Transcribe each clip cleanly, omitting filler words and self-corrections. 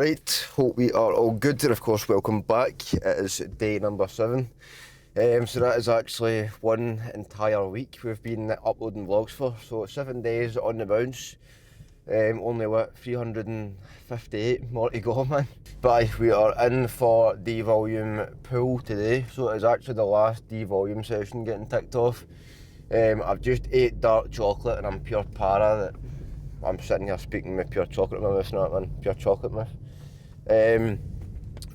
Alright, hope we are all good, and of course welcome back. It is day number 7. So that is actually one entire week we've been uploading vlogs for, so 7 days on the bounce. Only 358 more to go, man. But we are in for the volume pool today, so it is actually the last volume session getting ticked off. I've just ate dark chocolate and I'm pure para that I'm sitting here speaking with pure chocolate in my mouth, not man, pure chocolate mouth.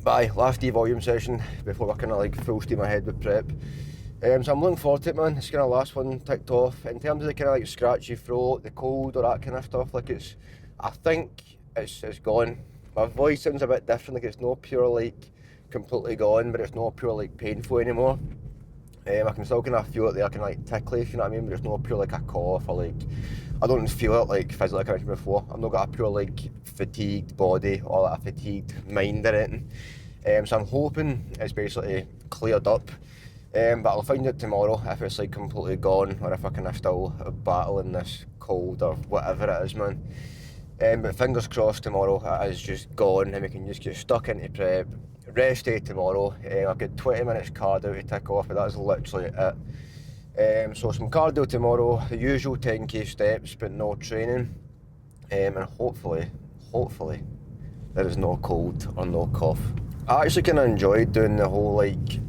But last volume session before we're kind of like full steam ahead with prep. So I'm looking forward to it, man. It's kind of last one ticked off. In terms of the kind of like scratchy throat, the cold or that kind of stuff, like I think it's gone. My voice sounds a bit different, like it's not pure like completely gone, but it's not pure like painful anymore. I can still kind of feel it there, kind of like ticklish, you know what I mean? But it's not pure like a cough or like, I don't feel it like physically like I mentioned before. I've not got a pure like fatigued body or like a fatigued mind or anything. So I'm hoping it's basically cleared up. But I'll find out tomorrow if it's like completely gone or if I can still battle in this cold or whatever it is, man. But fingers crossed tomorrow it is just gone and we can just get stuck into prep. Rest day tomorrow. I've got 20 minutes cardio to tick off, but that's literally it. So some cardio tomorrow, the usual 10k steps, but no training. And hopefully, there is no cold or no cough. I actually kind of enjoyed doing the whole like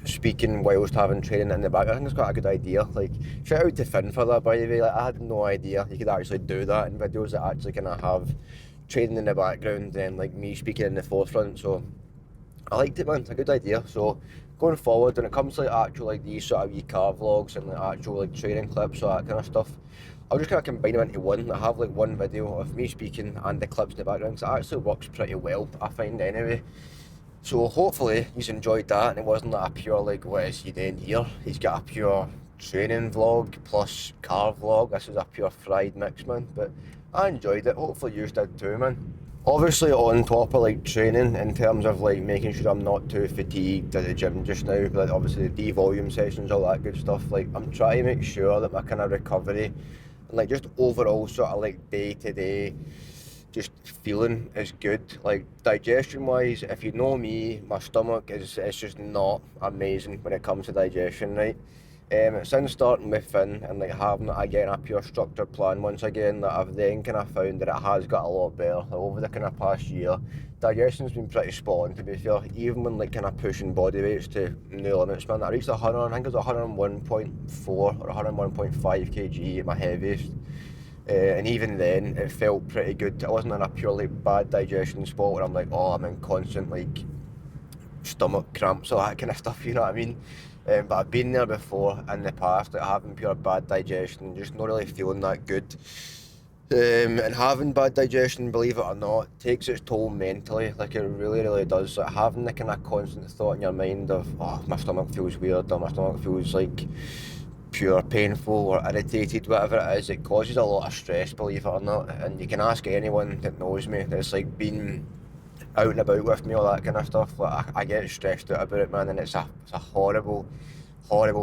speaking whilst having training in the back. I think it's quite a good idea. Like, shout out to Finn for that, by the way. Like, I had no idea you could actually do that in videos that actually kind of have training in the background and like me speaking in the forefront. So I liked it, man. It's a good idea. So going forward, when it comes to like actual like these sort of wee car vlogs and like actual like training clips or that kind of stuff, I'll just kind of combine them into one. I have like one video of me speaking and the clips in the background, because it actually works pretty well, I find anyway. So hopefully he's enjoyed that and it wasn't like a pure like, what is he doing here? He's got a pure training vlog plus car vlog. This is a pure fried mix, man. But I enjoyed it. Hopefully you did too, man. Obviously on top of like training in terms of like making sure I'm not too fatigued at the gym just now, but obviously the volume sessions, all that good stuff, like I'm trying to make sure that my kind of recovery and like just overall sort of like day to day just feeling is good. Like digestion wise, if you know me, my stomach it's just not amazing when it comes to digestion, right? Since starting with Finn and like having again a pure structured plan once again, that I've then kind of found that it has got a lot better. Like, over the kind of past year, digestion's been pretty spot on, to be fair. Even when like kind of pushing body weights to new limits, man. I reached 100, I think it was 101.4 or 101.5 kg at my heaviest. And even then it felt pretty good. I wasn't in a purely bad digestion spot where I'm like, oh, I'm in constant like stomach cramps or that kind of stuff, you know what I mean? But I've been there before in the past, like having pure bad digestion, just not really feeling that good. And having bad digestion, believe it or not, takes its toll mentally, like it really does. Like having the kind of constant thought in your mind of, oh, my stomach feels weird, or my stomach feels like pure painful or irritated, whatever it is, it causes a lot of stress, believe it or not. And you can ask anyone that knows me that's like been out and about with me, all that kind of stuff. Like I get stressed out about it, man, and it's a horrible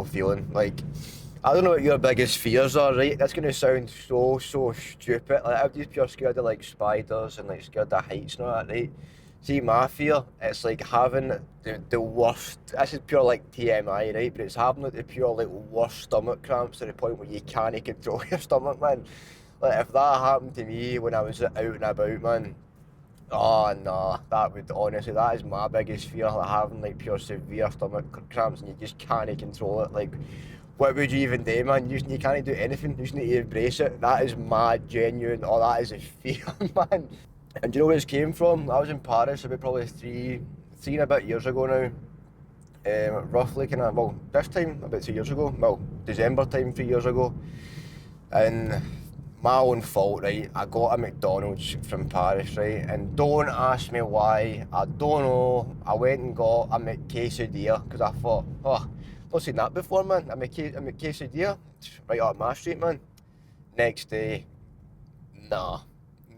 feeling. Like, I don't know what your biggest fears are, right? That's gonna sound so stupid. Like, I'm just pure scared of like spiders and like scared of heights and all that, right? See, my fear, it's like having the worst, this is pure like TMI, right? But it's having like the pure like worst stomach cramps to the point where you can't control your stomach, man. Like, if that happened to me when I was out and about, man, oh no, that would honestly, that is my biggest fear, like having like pure severe stomach cramps and you just can't control it. Like, what would you even do, man? You can't do anything, you just need to embrace it. That is my genuine, oh, that is a fear, man. And do you know where this came from? I was in Paris about probably three and a bit years ago now. Roughly kind of, well, this time about 2 years ago, well, December time 3 years ago. And my own fault, right? I got a McDonald's from Paris, right? And don't ask me why, I don't know. I went and got a quesadilla because I thought, oh, not seen that before, man. A quesadilla, right up my street, man. Next day, nah.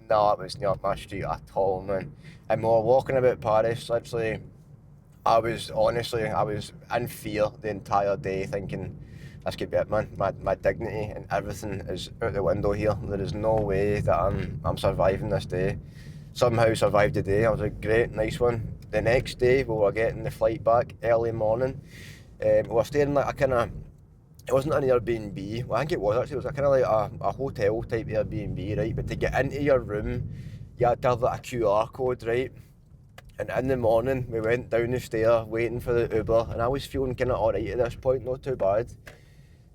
No, it was not my street at all, man. And we were walking about Paris, literally, I was in fear the entire day, thinking, this could be it, man. My dignity and everything is out the window here. There is no way that I'm surviving this day. somehow survived the day. I was like, great, nice one. The next day we were getting the flight back early morning. We were staying like a kind of, it wasn't an Airbnb, well, I think it was actually, it was a kind of like a hotel type Airbnb, right? But to get into your room, you had to have like a QR code, right? And in the morning, we went down the stair, waiting for the Uber, and I was feeling kind of alright at this point, not too bad.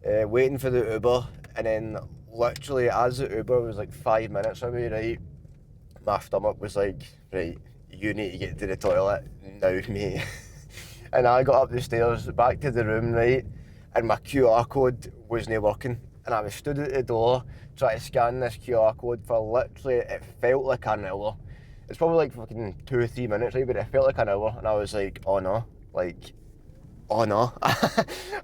Waiting for the Uber, and then literally as the Uber was like 5 minutes away, right, my stomach was like, right, you need to get to the toilet now, mate. And I got up the stairs, back to the room, right, and my QR code wasn't working. And I was stood at the door trying to scan this QR code for literally, it felt like an hour. It's probably like fucking 2 or 3 minutes, right, but it felt like an hour. And I was like, oh no, like, oh no.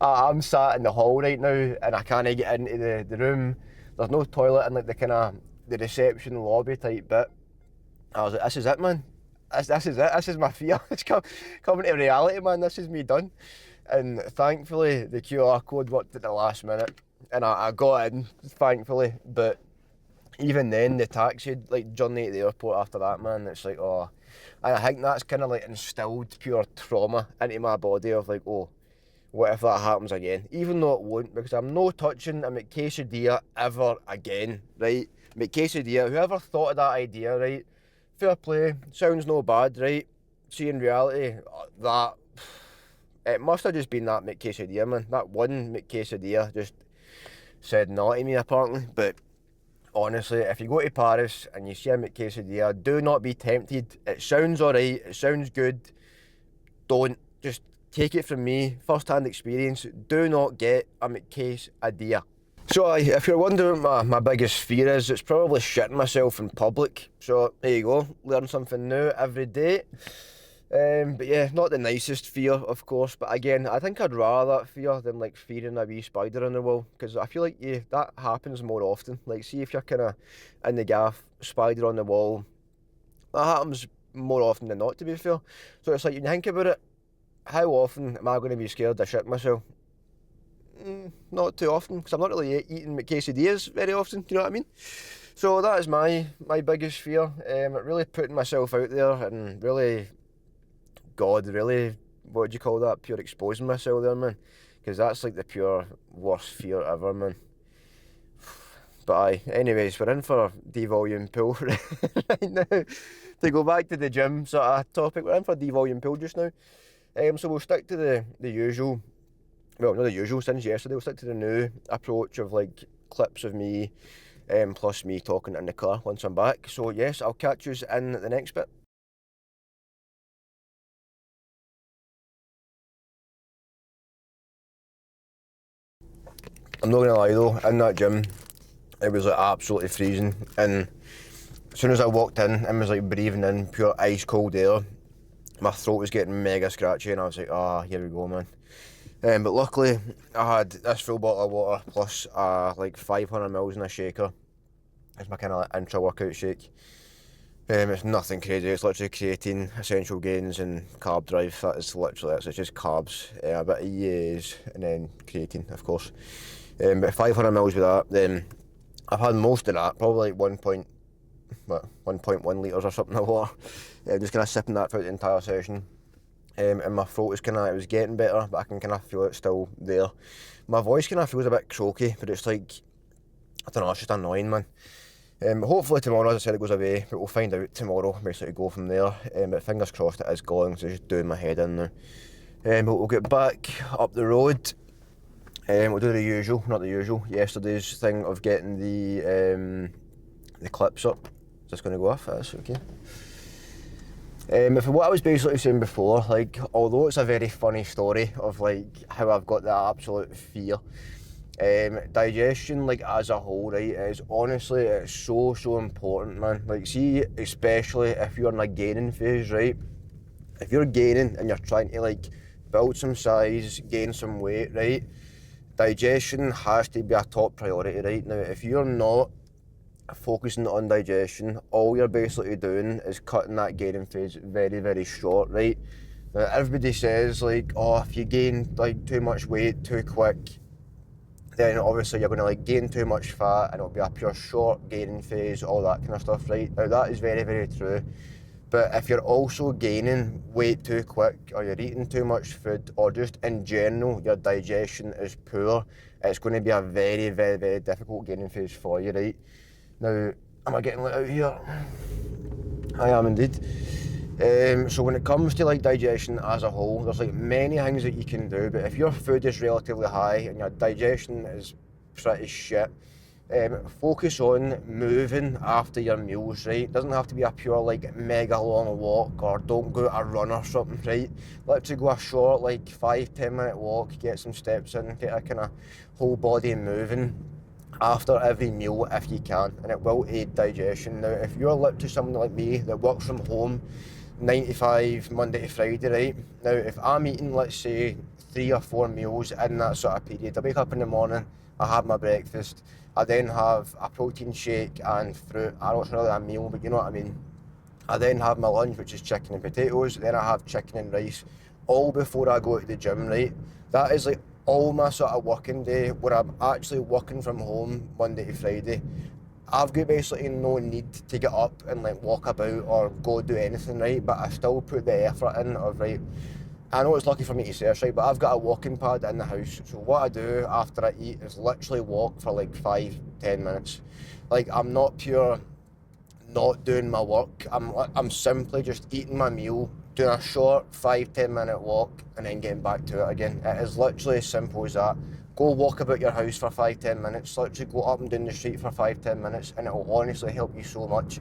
I'm sat in the hall right now and I can't get into the room. There's no toilet in like the kind of the reception lobby type bit. I was like, this is it, man. This is it. This is my fear. It's coming to reality, man. This is me done. And thankfully, the QR code worked at the last minute, and I got in, thankfully. But even then, the taxi like journey to the airport after that, man, it's like, oh, I think that's kind of like instilled pure trauma into my body of like, oh, what if that happens again? Even though it won't, because I'm no touching a McQuestionailla ever again, right? McQuestionailla, whoever thought of that idea, right? Fair play, sounds no bad, right? See, in reality, that, it must have just been that McQuestionailla, man. That one McQuestionailla just said no to me, apparently. But honestly, if you go to Paris and you see a McQuestionailla, do not be tempted. It sounds alright, it sounds good. Don't. Just take it from me, first-hand experience. Do not get a McQuestionailla. So if you're wondering what my biggest fear is, it's probably shitting myself in public. So there you go, learn something new every day. But yeah, not the nicest fear, of course, but again, I think I'd rather that fear than like fearing a wee spider in the wall, because I feel like that happens more often. Like, see if you're kind of in the gaff, spider on the wall, that happens more often than not, to be fair. So it's like, you think about it, how often am I going to be scared to shit myself? Not too often, because I'm not really eating McQuestionaillas very often, do you know what I mean? So that is my biggest fear, really putting myself out there and really, God, really, what do you call that, pure exposing myself there, man, because that's like the pure worst fear ever, man. But aye, anyways, we're in for devolume pool right now. To go back to the gym sort of topic, we're in for devolume pool just now. So we'll stick to the usual, well, not the usual since yesterday, we'll stick to the new approach of like clips of me, plus me talking in the car once I'm back. So yes, I'll catch you in the next bit. I'm not gonna lie though, in that gym, it was like absolutely freezing, and as soon as I walked in and was like breathing in pure ice cold air, my throat was getting mega scratchy, and I was like, here we go, man. But luckily, I had this full bottle of water plus like 500 mils in a shaker. It's my kind of like intra-workout shake. It's nothing crazy, it's literally creatine, essential gains and carb drive. That is literally it, so it's just carbs, a bit of EAs and then creatine, of course. But 500 mils with that, then I've had most of that, probably like 1.1 litres or something of water. Just kind of sipping that throughout the entire session. And my throat is kind of, it was getting better, but I can kind of feel it still there. My voice kind of feels a bit croaky, but it's like, I don't know, it's just annoying, man. Hopefully tomorrow, as I said, it goes away, but we'll find out tomorrow, basically go from there. But fingers crossed it is going, so it's just doing my head in now. But we'll get back up the road. We'll do the usual, not the usual, yesterday's thing of getting the clips up. Is this going to go off? That's okay. For what I was basically saying before, like, although it's a very funny story of like how I've got that absolute fear, digestion, like as a whole, right, is honestly, it's so important, man. Like, see, especially if you're in a gaining phase, right? If you're gaining and you're trying to like build some size, gain some weight, right? Digestion has to be a top priority, right? Now, if you're not focusing on digestion, all you're basically doing is cutting that gaining phase very, very short, right? Now, everybody says like, oh, if you gain like too much weight too quick, then obviously you're going to like gain too much fat and it'll be a pure short gaining phase, all that kind of stuff, right? Now that is very, very true. But if you're also gaining weight too quick, or you're eating too much food, or just in general your digestion is poor, it's going to be a very, very, very difficult gaining phase for you, right? Now, am I getting let out here? I am indeed. So when it comes to like digestion as a whole, there's like many things that you can do, but if your food is relatively high and your digestion is pretty shit, focus on moving after your meals, right? It doesn't have to be a pure like mega long walk, or don't go a run or something, right? Literally go a short like 5-10 minute walk, get some steps in, get a kind of whole body moving after every meal if you can, and it will aid digestion. Now if you're literally someone like me that works from home 9 to 5 Monday to Friday, right? Now if I'm eating, let's say, 3 or 4 meals in that sort of period, I wake up in the morning, I have my breakfast, I then have a protein shake and fruit. I know it's not really a meal, but you know what I mean. I then have my lunch, which is chicken and potatoes, then I have chicken and rice, all before I go to the gym, right? That is like all my sort of working day, where I'm actually working from home Monday to Friday. I've got basically no need to get up and like walk about or go do anything, right? But I still put the effort in of, right, I know it's lucky for me to say this, right, but I've got a walking pad in the house. So what I do after I eat is literally walk for like 5-10 minutes. Like I'm not pure not doing my work. I'm simply just eating my meal, doing a short 5-10 minute walk, and then getting back to it again. It is literally as simple as that. Go walk about your house for 5-10 minutes, literally go up and down the street for 5-10 minutes, and it will honestly help you so much.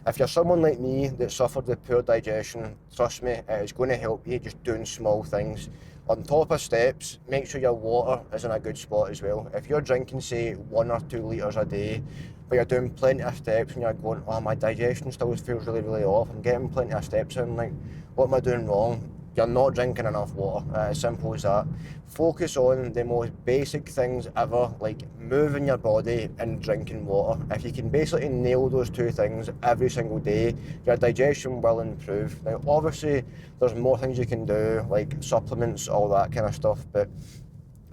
If you're someone like me that suffered with poor digestion, trust me, it is going to help you just doing small things. On top of steps, make sure your water is in a good spot as well. If you're drinking, say, 1 or 2 litres a day, but you're doing plenty of steps and you're going, oh, my digestion still feels really, really off, I'm getting plenty of steps in, like, what am I doing wrong? You're not drinking enough water, as simple as that. Focus on the most basic things ever, like moving your body and drinking water. If you can basically nail those 2 things every single day, your digestion will improve. Now, obviously, there's more things you can do, like supplements, all that kind of stuff, but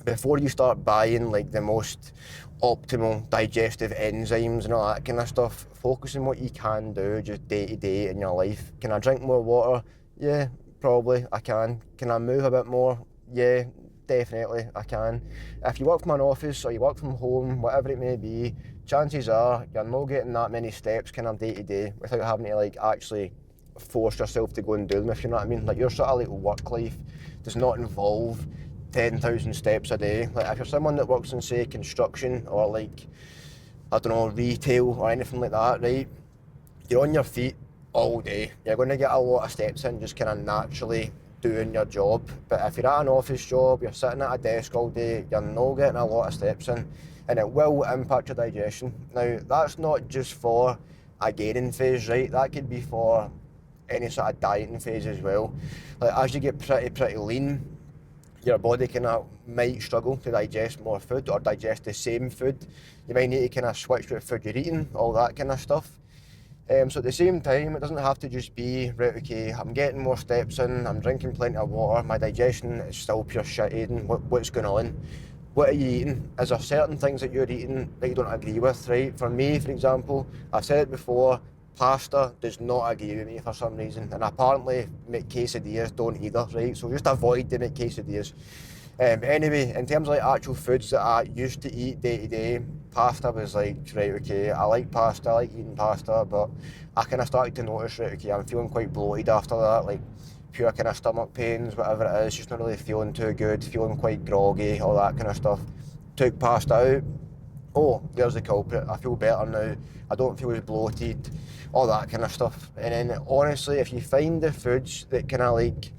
before you start buying like the most optimal digestive enzymes and all that kind of stuff, focus on what you can do just day to day in your life. Can I drink more water? Yeah, probably I can. Can I move a bit more? Yeah, definitely I can. If you work from an office or you work from home, whatever it may be, chances are you're not getting that many steps kind of day to day without having to like actually force yourself to go and do them, if you know what I mean. Like your sort of little work life does not involve 10,000 steps a day. Like if you're someone that works in, say, construction or like, I don't know, retail or anything like that, right? You're on your feet all day. You're going to get a lot of steps in just kind of naturally doing your job. But if you're at an office job, you're sitting at a desk all day, you're not getting a lot of steps in, and it will impact your digestion. Now, that's not just for a gaining phase, right? That could be for any sort of dieting phase as well. Like as you get pretty lean, your body kind of might struggle to digest more food or digest the same food. You might need to kind of switch what food you're eating, all that kind of stuff. So at the same time, it doesn't have to just be, right, okay, I'm getting more steps in, I'm drinking plenty of water, my digestion is still pure shit, Aidan, what's going on? What are you eating? Is there certain things that you're eating that you don't agree with, right? For me, for example, I've said it before, pasta does not agree with me for some reason, and apparently quesadillas don't either, right? So just avoid the quesadillas. Anyway, in terms of like actual foods that I used to eat day to day, pasta was like, right, okay, I like pasta, I like eating pasta, but I kind of started to notice, right, okay, I'm feeling quite bloated after that, like pure kind of stomach pains, whatever it is, just not really feeling too good, feeling quite groggy, all that kind of stuff. Took pasta out. Oh, there's the culprit, I feel better now, I don't feel as bloated, all that kind of stuff. And then honestly, if you find the foods that kind of like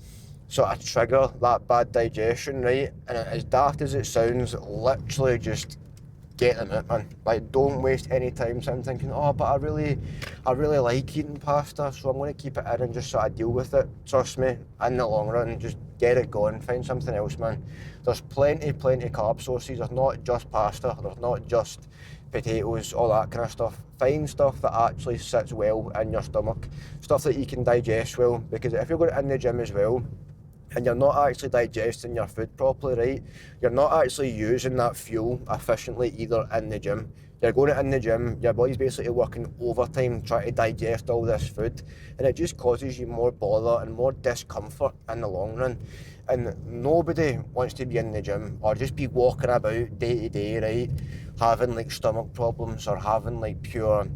sort of trigger that bad digestion, right, and as daft as it sounds, literally just get them out, man. Like, don't waste any time sitting thinking, oh, but I really like eating pasta, so I'm going to keep it in and just sort of deal with it. Trust me, in the long run, just get it going, find something else, man. There's plenty carb sources. There's not just pasta, there's not just potatoes, all that kind of stuff. Find stuff that actually sits well in your stomach, stuff that you can digest well, because if you're going in the gym as well, and you're not actually digesting your food properly, right? You're not actually using that fuel efficiently either in the gym. You're going in the gym, your body's basically working overtime trying to digest all this food, and it just causes you more bother and more discomfort in the long run. And nobody wants to be in the gym or just be walking about day to day, right, having like stomach problems or having like pure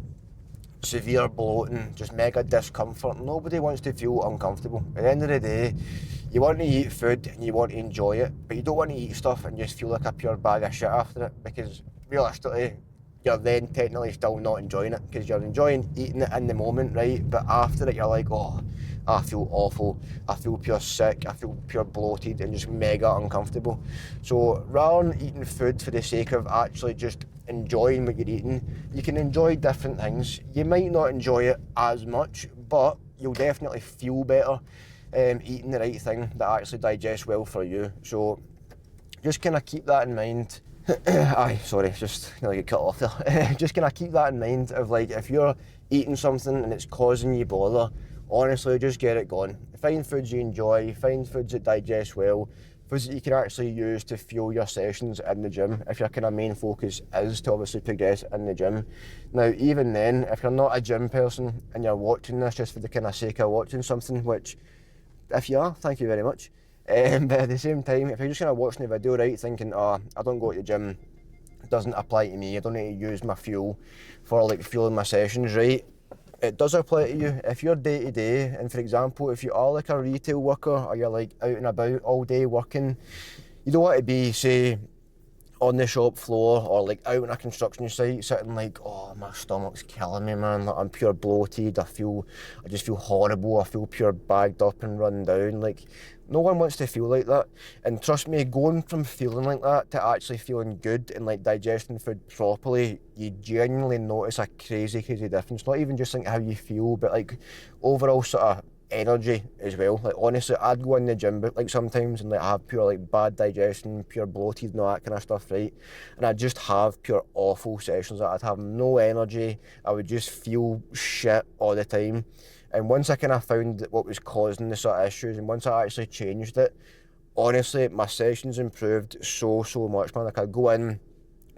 severe bloating, just mega discomfort. Nobody wants to feel uncomfortable. At the end of the day, you want to eat food and you want to enjoy it, but you don't want to eat stuff and just feel like a pure bag of shit after it, because realistically, you're then technically still not enjoying it, because you're enjoying eating it in the moment, right? But after it, you're like, oh, I feel awful, I feel pure sick, I feel pure bloated and just mega uncomfortable. So rather than eating food for the sake of actually just enjoying what you're eating, you can enjoy different things. You might not enjoy it as much, but you'll definitely feel better eating the right thing that actually digests well for you. So just kind of keep that in mind. Aye, sorry, just nearly get cut off there. Just kind of keep that in mind of like, if you're eating something and it's causing you bother, honestly, just get it gone. Find foods you enjoy, find foods that digest well, foods that you can actually use to fuel your sessions in the gym, if your kind of main focus is to obviously progress in the gym. Now, even then, if you're not a gym person and you're watching this just for the kind of sake of watching something, which, if you are, thank you very much. But at the same time, if you're just kind of watching the video, right, thinking, oh, I don't go to the gym, it doesn't apply to me, I don't need to use my fuel for like fueling my sessions, right? It does apply to you. If you're day to day, and for example, if you are like a retail worker or you're like out and about all day working, you don't want to be, say, on the shop floor or like out on a construction site sitting like, oh, my stomach's killing me, man, like, I'm pure bloated, I just feel horrible, I feel pure bagged up and run down. Like, no one wants to feel like that. And trust me, going from feeling like that to actually feeling good and like digesting food properly, you genuinely notice a crazy difference. Not even just like how you feel, but like overall sort of energy as well. Like, honestly, I'd go in the gym but like sometimes and like have pure like bad digestion, pure bloated and all that kind of stuff, right? And I'd just have pure awful sessions. Like, I'd have no energy, I would just feel shit all the time. And once I kind of found what was causing the sort of issues, and once I actually changed it, honestly, my sessions improved so much, man. Like, I'd go in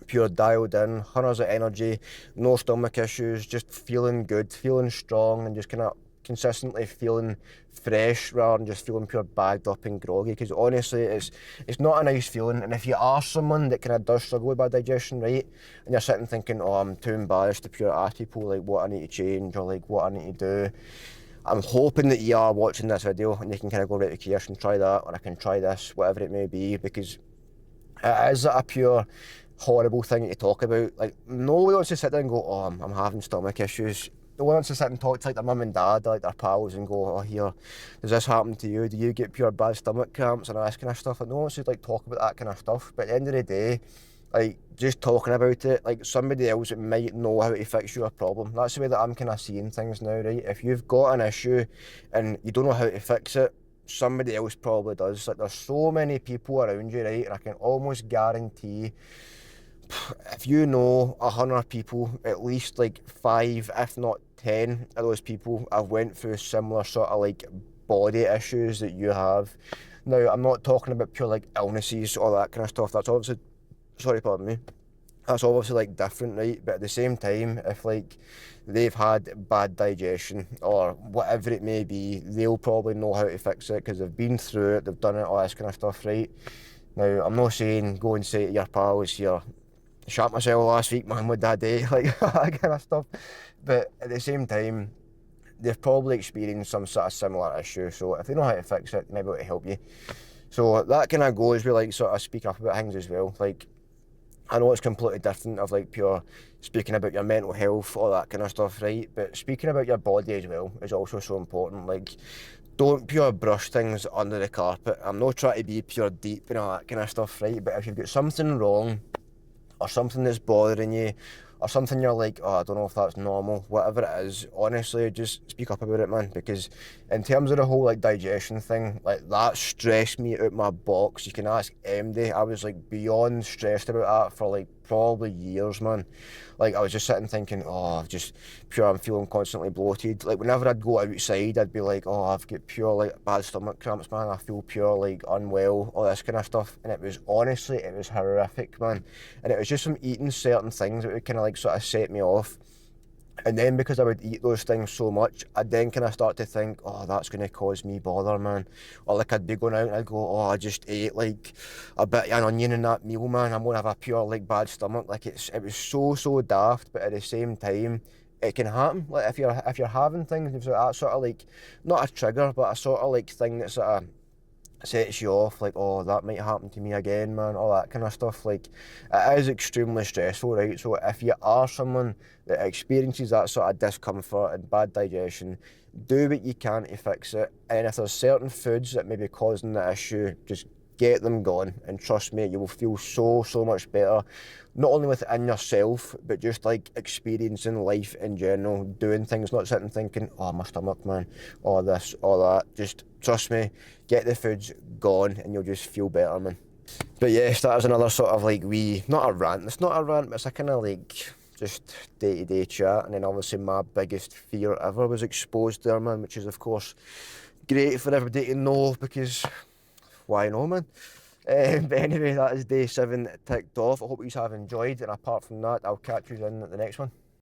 pure dialed in, hundreds of energy, no stomach issues, just feeling good, feeling strong, and just kind of consistently feeling fresh rather than just feeling pure bagged up and groggy. Because honestly, it's not a nice feeling. And if you are someone that kind of does struggle with bad digestion, right, and you're sitting thinking, oh, I'm too embarrassed to pure ask people like what I need to change or like what I need to do, I'm hoping that you are watching this video and you can kind of go, right, okay, I can try that, or I can try this, whatever it may be, because it is a pure horrible thing to talk about. Like, nobody wants to sit there and go, oh, I'm having stomach issues. No one wants to sit and talk to like their mum and dad, like their pals, and go, oh, here, does this happen to you? Do you get pure bad stomach cramps and all this kind of stuff? Like, no one wants to like talk about that kind of stuff. But at the end of the day, like, just talking about it, like, somebody else might know how to fix your problem. That's the way that I'm kind of seeing things now, right? If you've got an issue and you don't know how to fix it, somebody else probably does. Like, there's so many people around you, right? And I can almost guarantee, if you know 100 people, at least like 5, if not 10 of those people have went through similar sort of like body issues that you have. Now, I'm not talking about pure like illnesses or that kind of stuff. That's obviously, sorry, pardon me. That's obviously like different, right? But at the same time, if like they've had bad digestion or whatever it may be, they'll probably know how to fix it because they've been through it, they've done it, all this kind of stuff, right? Now, I'm not saying go and say to your pals here, shot myself last week, man, with that day, like that kind of stuff. But at the same time, they've probably experienced some sort of similar issue. So if they know how to fix it, they may be able to help you. So that kind of goes with like sort of speaking up about things as well. Like, I know it's completely different of like pure speaking about your mental health, all that kind of stuff, right? But speaking about your body as well is also so important. Like, don't pure brush things under the carpet. I'm not trying to be pure deep and all that kind of stuff, right? But if you've got something wrong, or something that's bothering you, or something you're like, oh, I don't know if that's normal, whatever it is, honestly, just speak up about it, man. Because in terms of the whole like digestion thing, like, that stressed me out my box. You can ask MD, I was like beyond stressed about that for like probably years, man. Like, I was just sitting thinking, oh, I'm feeling constantly bloated. Like, whenever I'd go outside, I'd be like, oh, I've got pure, like, bad stomach cramps, man. I feel pure, like, unwell, all this kind of stuff. And it was horrific, man. And it was just from eating certain things that would kind of, like, sort of set me off. And then because I would eat those things so much, I'd then kind of start to think, oh, that's going to cause me bother, man. Or like I'd be going out and I'd go, oh, I just ate like a bit of an onion in that meal, man. I'm going to have a pure like bad stomach. Like it was so daft, but at the same time, it can happen. Like if you're having things, you've got that sort of like, not a trigger, but a sort of like thing that sort of sets you off, like, oh, that might happen to me again, man, all that kind of stuff. Like, it is extremely stressful, right? So if you are someone that experiences that sort of discomfort and bad digestion, do what you can to fix it. And if there's certain foods that may be causing the issue, just get them gone, and trust me, you will feel so much better, not only within yourself, but just like experiencing life in general, doing things, not sitting thinking, oh, my stomach, man, or this, or that. Just trust me, get the foods gone and you'll just feel better, man. But yes, that was another sort of like not a rant, it's not a rant, but it's a kind of like just day-to-day chat. And then obviously my biggest fear ever was exposed there, man, which is of course great for everybody to know, because why not, man? But anyway, that is day 7 ticked off. I hope you have enjoyed, and apart from that, I'll catch you in at the next one.